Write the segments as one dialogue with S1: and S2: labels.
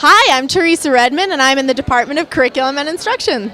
S1: Hi, I'm Teresa Redmond, and I'm in the Department of Curriculum and Instruction.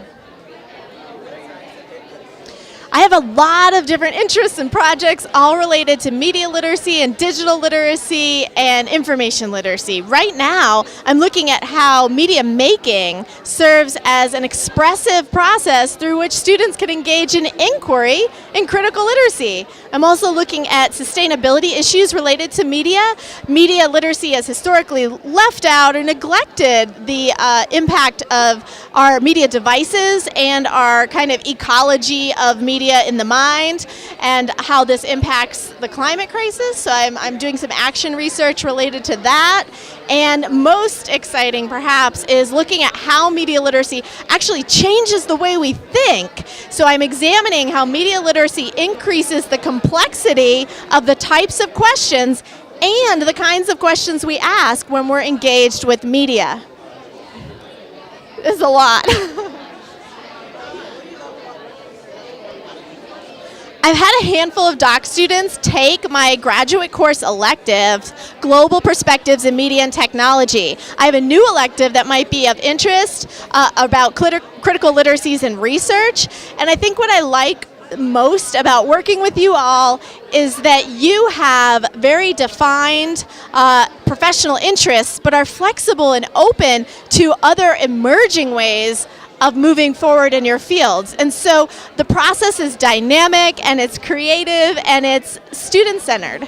S1: I have a lot of different interests and projects all related to media literacy and digital literacy and information literacy. Right now, I'm looking at how media making serves as an expressive process through which students can engage in inquiry in critical literacy. I'm also looking at sustainability issues related to media. Media literacy has historically left out or neglected the impact of our media devices and our kind of ecology of media in the mind and how this impacts the climate crisis. So I'm doing some action research related to that. And most exciting, perhaps, is looking at how media literacy actually changes the way we think. So I'm examining how media literacy increases the complexity of the types of questions and the kinds of questions we ask when we're engaged with media. This is a lot. I've had a handful of doc students take my graduate course elective, Global Perspectives in Media and Technology. I have a new elective that might be of interest about critical literacies and research. And I think what I like most about working with you all is that you have very defined professional interests, but are flexible and open to other emerging ways of moving forward in your fields. And so the process is dynamic and it's creative and it's student-centered.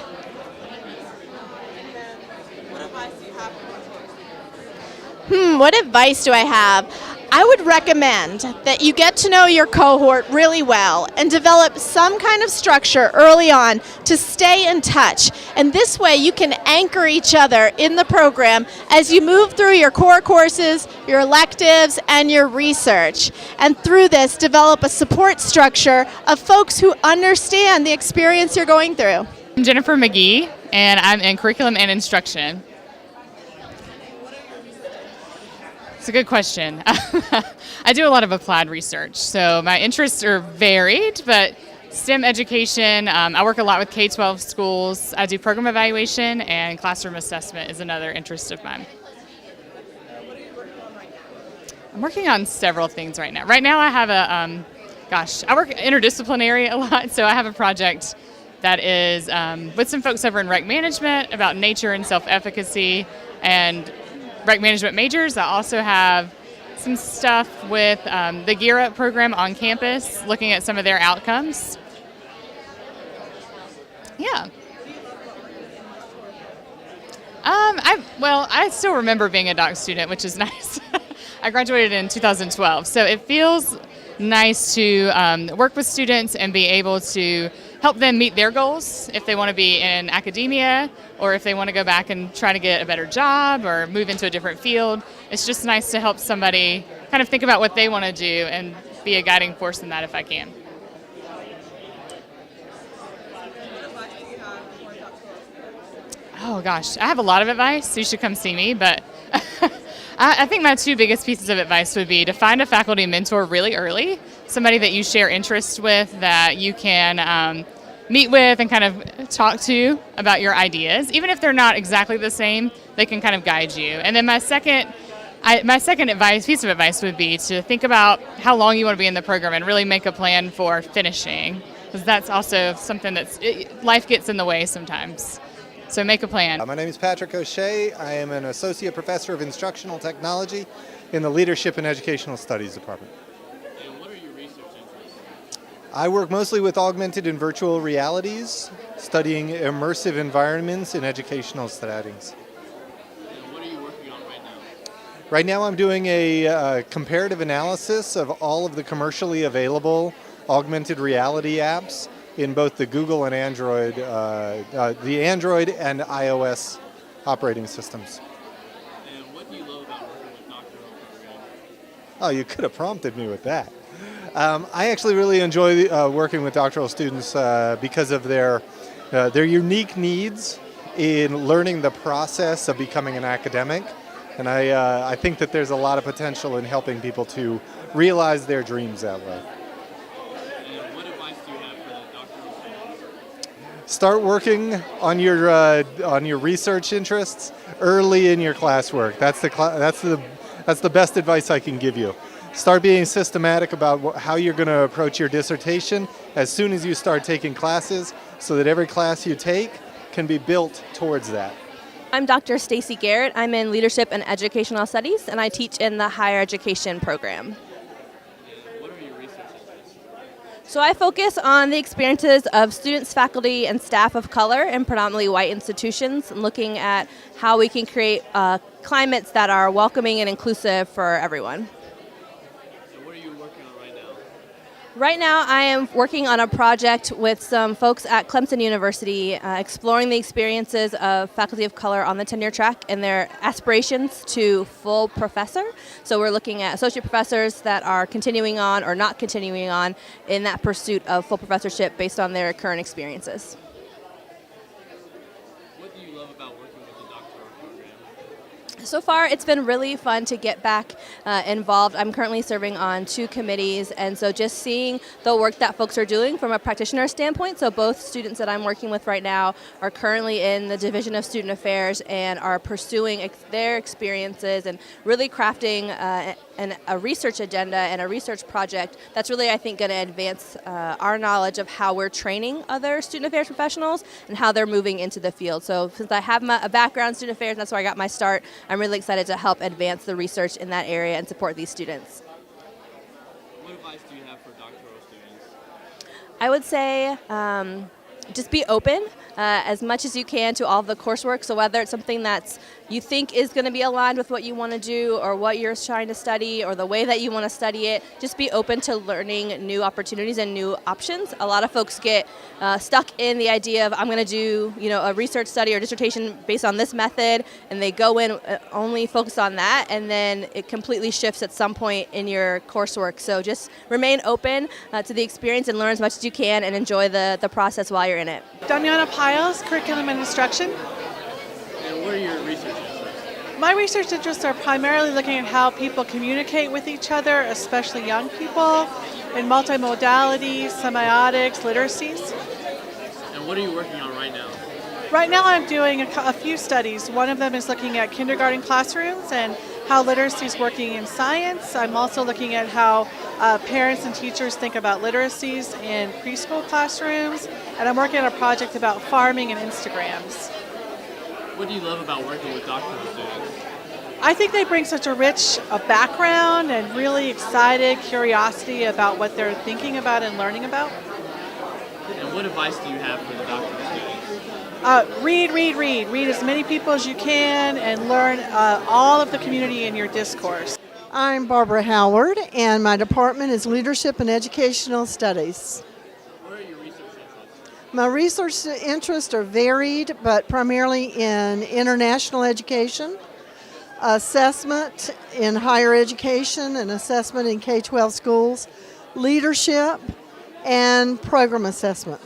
S1: What advice do I have? I would recommend that you get to know your cohort really well and develop some kind of structure early on to stay in touch. And this way you can anchor each other in the program as you move through your core courses, your electives, and your research. And through this, develop a support structure of folks who understand the experience you're going through.
S2: I'm Jennifer McGee, and I'm in Curriculum and Instruction. It's a good question. I do a lot of applied research, so my interests are varied, but STEM education, I work a lot with K-12 schools. I do program evaluation, and classroom assessment is another interest of mine. I'm working on several things right now. Right now I have I work interdisciplinary a lot, so I have a project that is with some folks over in rec management about nature and self-efficacy and rec management majors. I also have some stuff with the Gear Up program on campus, looking at some of their outcomes. Yeah. I still remember being a doc student, which is nice. I graduated in 2012, so it feels nice to work with students and be able to help them meet their goals if they want to be in academia or if they want to go back and try to get a better job or move into a different field. It's just nice to help somebody kind of think about what they want to do and be a guiding force in that if I can. Oh gosh, I have a lot of advice, so you should come see me, but I think my two biggest pieces of advice would be to find a faculty mentor really early, somebody that you share interests with, that you can meet with and kind of talk to about your ideas. Even if they're not exactly the same, they can kind of guide you. And then my second piece of advice would be to think about how long you want to be in the program and really make a plan for finishing, because that's also something life gets in the way sometimes. So make a plan.
S3: My name is Patrick O'Shea. I am an Associate Professor of Instructional Technology in the Leadership and Educational Studies Department.
S4: And what are your research interests?
S3: I work mostly with augmented and virtual realities, studying immersive environments in educational settings.
S4: And what are you working on right now?
S3: Right now I'm doing a comparative analysis of all of the commercially available augmented reality apps in both the Google and Android, the Android and iOS operating systems.
S4: And what do you love about working with doctoral programs?
S3: Oh, you could have prompted me with that. I actually really enjoy working with doctoral students because of their unique needs in learning the process of becoming an academic. And I think that there's a lot of potential in helping people to realize their dreams that way.
S4: And what advice do you have for the doctoral students?
S3: start working on your research interests early in your classwork. That's the best advice I can give you. Start being systematic about how you're going to approach your dissertation as soon as you start taking classes, so that every class you take can be built towards that.
S5: I'm Dr. Stacy Garrett. I'm in Leadership and Educational Studies, and I teach in the Higher Education program.
S4: What are your research interests?
S5: So I focus on the experiences of students, faculty, and staff of color in predominantly white institutions, and looking at how we can create climates that are welcoming and inclusive for everyone.
S4: And what are you working on right now?
S5: Right now, I am working on a project with some folks at Clemson University, exploring the experiences of faculty of color on the tenure track and their aspirations to full professor. So we're looking at associate professors that are continuing on or not continuing on in that pursuit of full professorship based on their current experiences.
S4: What do you love about working with the doctoral program?
S5: So far, it's been really fun to get back involved. I'm currently serving on 2 committees, and so just seeing the work that folks are doing from a practitioner standpoint. So both students that I'm working with right now are currently in the Division of Student Affairs and are pursuing their experiences and really crafting a research agenda and a research project that's really, I think, going to advance our knowledge of how we're training other student affairs professionals and how they're moving into the field. So since I have a background in student affairs, and that's where I got my start, I'm really excited to help advance the research in that area and support these students.
S4: What advice do you have for doctoral students?
S5: I would say just be open as much as you can to all of the coursework. So whether it's something that's you think is going to be aligned with what you want to do or what you're trying to study or the way that you want to study it, just be open to learning new opportunities and new options. A lot of folks get stuck in the idea of I'm going to do a research study or dissertation based on this method, and they go in only focus on that, and then it completely shifts at some point in your coursework. So just remain open to the experience and learn as much as you can and enjoy the process while you're in it.
S6: Damiana Piles, Curriculum and Instruction.
S4: And what are your research interests?
S6: My research interests are primarily looking at how people communicate with each other, especially young people, in multimodalities, semiotics, literacies.
S4: And what are you working on right now?
S6: Right now I'm doing a few studies. One of them is looking at kindergarten classrooms and how literacy is working in science. I'm also looking at how parents and teachers think about literacies in preschool classrooms. And I'm working on a project about farming and Instagrams.
S4: What do you love about working with doctoral students?
S6: I think they bring such a rich background and really excited curiosity about what they're thinking about and learning about.
S4: And what advice do you have for the doctoral students?
S6: Read as many people as you can and learn all of the community in your discourse.
S7: I'm Barbara Howard, and my department is Leadership and Educational Studies.
S4: What are your research interests?
S7: My research interests are varied, but primarily in international education, assessment in higher education and assessment in K-12 schools, leadership, and program assessment.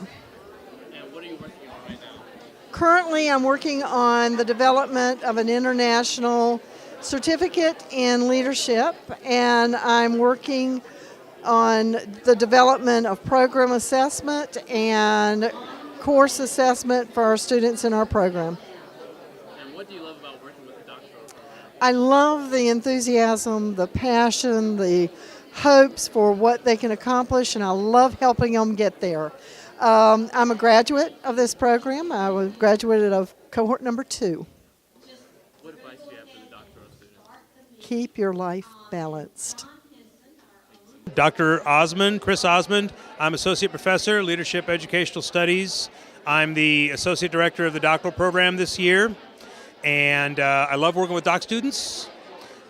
S4: And what are you working on right now?
S7: Currently, I'm working on the development of an international certificate in leadership, and I'm working on the development of program assessment and course assessment for our students in our program.
S4: And what do you love about working with the doctoral program?
S7: I love the enthusiasm, the passion, the hopes for what they can accomplish, and I love helping them get there. I'm a graduate of this program. I was graduated of cohort number 2.
S4: What advice do you have for the doctoral students?
S7: Keep your life balanced.
S8: Dr. Osmond, Chris Osmond. I'm Associate Professor, Leadership Educational Studies. I'm the Associate Director of the doctoral program this year, and I love working with doc students.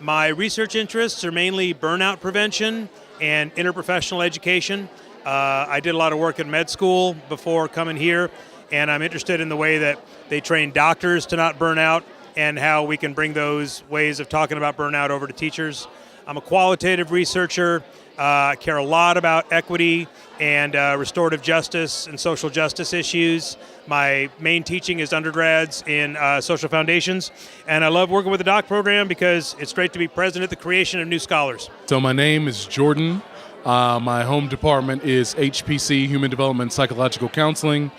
S8: My research interests are mainly burnout prevention and interprofessional education. I did a lot of work in med school before coming here, and I'm interested in the way that they train doctors to not burn out and how we can bring those ways of talking about burnout over to teachers. I'm a qualitative researcher. I care a lot about equity and restorative justice and social justice issues. My main teaching is undergrads in social foundations, and I love working with the doc program because it's great to be present at the creation of new scholars.
S9: So my name is Jordan. My home department is HPC, Human Development and Psychological Counseling.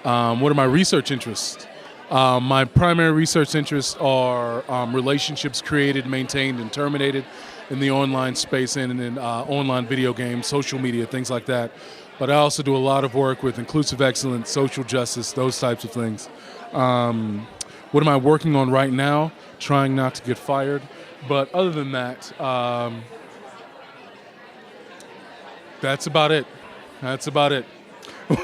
S9: What are my research interests? My primary research interests are relationships created, maintained, and terminated in the online space and in online video games, social media, things like that. But I also do a lot of work with inclusive excellence, social justice, those types of things. What am I working on right now? Trying not to get fired. But other than that, that's about it. That's about it. What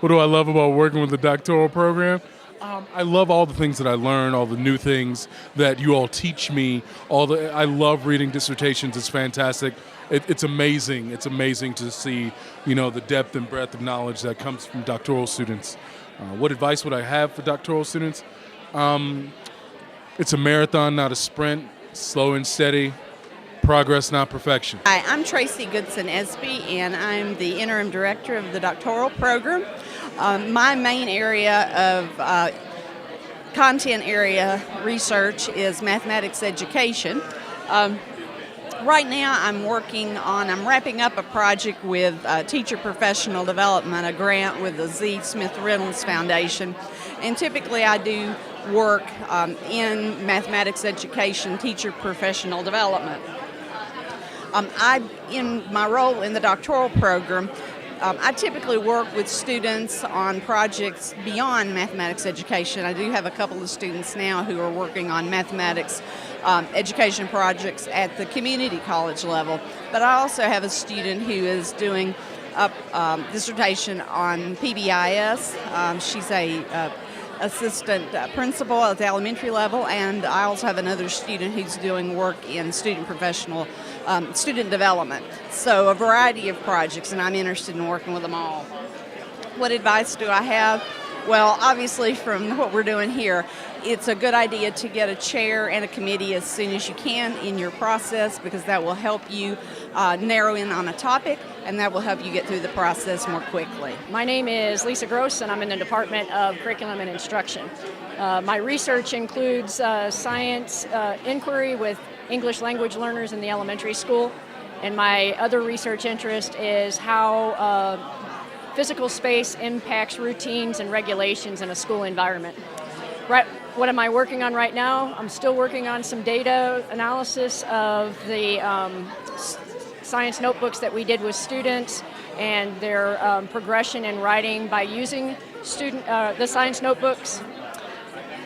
S9: do I love about working with the doctoral program? I love all the things that I learn, all the new things that you all teach me. I love reading dissertations. It's fantastic. It's amazing. It's amazing to see, the depth and breadth of knowledge that comes from doctoral students. What advice would I have for doctoral students? It's a marathon, not a sprint. Slow and steady. Progress, not perfection.
S10: Hi, I'm Tracy Goodson-Espy, and I'm the interim director of the doctoral program. My main area of content area research is mathematics education. Right now I'm wrapping up a project with Teacher Professional Development, a grant with the Z. Smith Reynolds Foundation. And typically I do work in mathematics education, teacher professional development. In my role in the doctoral program, I typically work with students on projects beyond mathematics education. I do have a couple of students now who are working on mathematics education projects at the community college level. But I also have a student who is doing a dissertation on PBIS. She's a assistant principal at the elementary level, and I also have another student who's doing work in student development. So a variety of projects, and I'm interested in working with them all. What advice do I have? Well, obviously from what we're doing here, it's a good idea to get a chair and a committee as soon as you can in your process, because that will help you narrow in on a topic, and that will help you get through the process more quickly.
S11: My name is Lisa Gross, and I'm in the Department of Curriculum and Instruction. My research includes science inquiry with English language learners in the elementary school, and my other research interest is how physical space impacts routines and regulations in a school environment. Right, what am I working on right now? I'm still working on some data analysis of the science notebooks that we did with students and their progression in writing by using the science notebooks.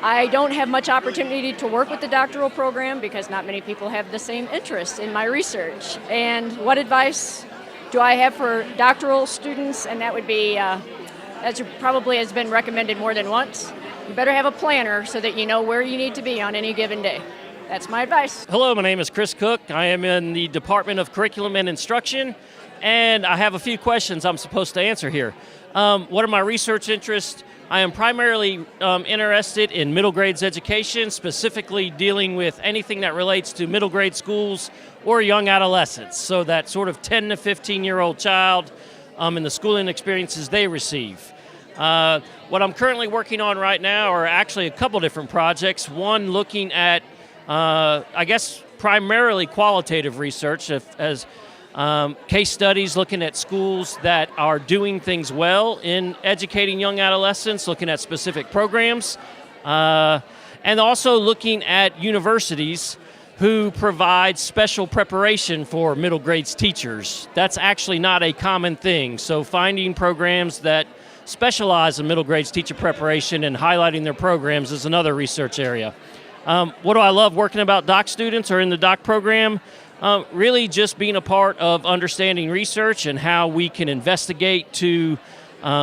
S11: I don't have much opportunity to work with the doctoral program because not many people have the same interest in my research. And what advice do I have for doctoral students? And that would be, as probably has been recommended more than once, you better have a planner so that you know where you need to be on any given day. That's my advice.
S12: Hello, my name is Chris Cook. I am in the Department of Curriculum and Instruction, and I have a few questions I'm supposed to answer here. What are my research interests? I am primarily interested in middle grades education, specifically dealing with anything that relates to middle grade schools or young adolescents, so that sort of 10 to 15-year-old child and the schooling experiences they receive. What I'm currently working on right now are actually a couple different projects. One looking at, I guess, primarily qualitative research as case studies looking at schools that are doing things well in educating young adolescents, looking at specific programs, and also looking at universities who provide special preparation for middle grades teachers. That's actually not a common thing. So finding programs that specialize in middle grades teacher preparation and highlighting their programs is another research area. What do I love working about doc students or in the doc program? Really just being a part of understanding research and how we can investigate to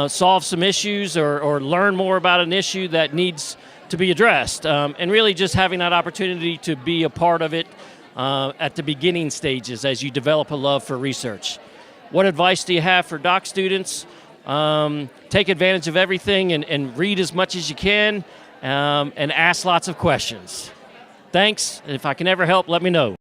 S12: solve some issues or learn more about an issue that needs to be addressed. And really just having that opportunity to be a part of it at the beginning stages as you develop a love for research. What advice do you have for doc students? Take advantage of everything and read as much as you can and ask lots of questions. Thanks. If I can ever help, let me know.